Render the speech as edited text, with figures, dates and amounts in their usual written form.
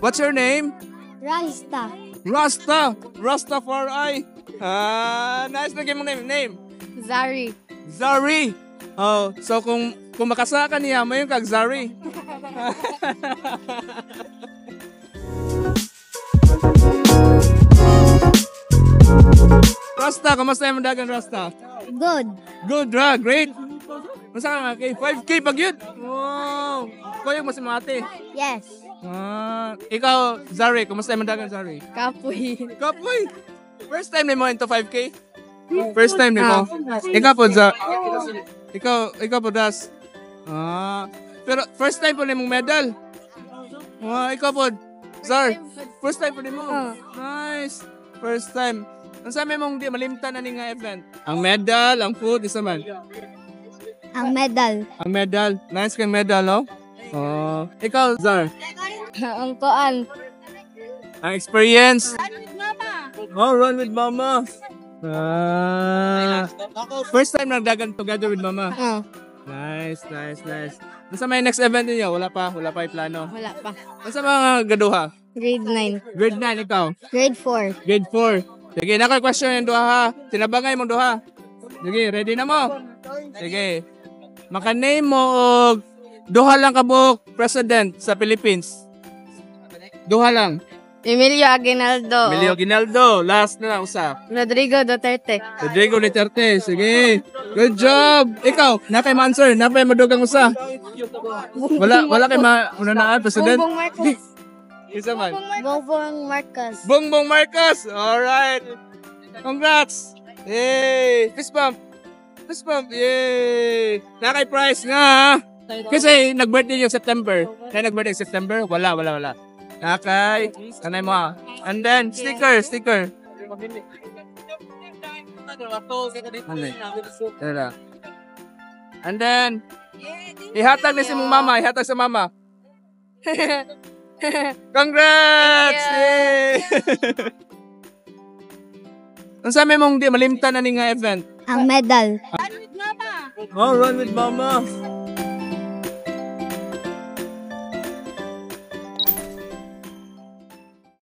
What's your name? Rasta. Rasta. Rastafari. Nice na mong name. Zari. Zari. Oh, so kung makasa ka niya, may yung kag Zari. Rasta, kamusta yung dagan Rasta? Good. Good, great. Masa ka nga kay 5K pag yun? Wow. Kuya mo si Mate. Yes. Ikaw, Zari, kamusta yung dagan Zari? Kapoy. Kapoy. First time mo into 5K? First time mo? Ikaw po, ikaw po, Das. Pero first time po mong medal. Ikaw po, Zar. First time po mo. Nice. First time. Ang sabi mong di malimtan na ni nga event? Ang medal, ang food, isa man. Ang medal. Ang medal. Nice kang medal, no? Ikaw, Zar. Ang koan. Ang experience. Run with mama. First time nagdagan together with mama. Nice. Nasa may next event niyo? Wala pa yung plano. Wala pa. Nasa mga gaduha? Grade 9. Grade 9, ikaw? Grade 4. Grade 4. Sige, naka-question yung duha ha. Tinabangay mong duha. Sige, ready na mo? Sige. Maka-name mo og duha lang kabuk president sa Philippines. Duha lang. Emilio Aguinaldo. Emilio Aguinaldo. Last na lang, usa. Rodrigo Duterte. Rodrigo Duterte. Sige. Good job. Ikaw, nakay ma-answer. Nakay madugang usa. Wala kay unanaan, president. Bongbong Marcos. Isa man. Bongbong Marcos. Bongbong Marcos. Alright. Congrats. Yay. Fist bump. Yay. Nakay prize nga. Kasi nag-birthday yung September. Kaya nag-birthday September. Wala. Nakay. Kanay mo ha. And then, sticker. And then, ihatag na si mong mama. Ihatag sa mama. Congrats! Yay! Ang sabi mong di malimtan na ni nga event? Ang medal. Run with mama.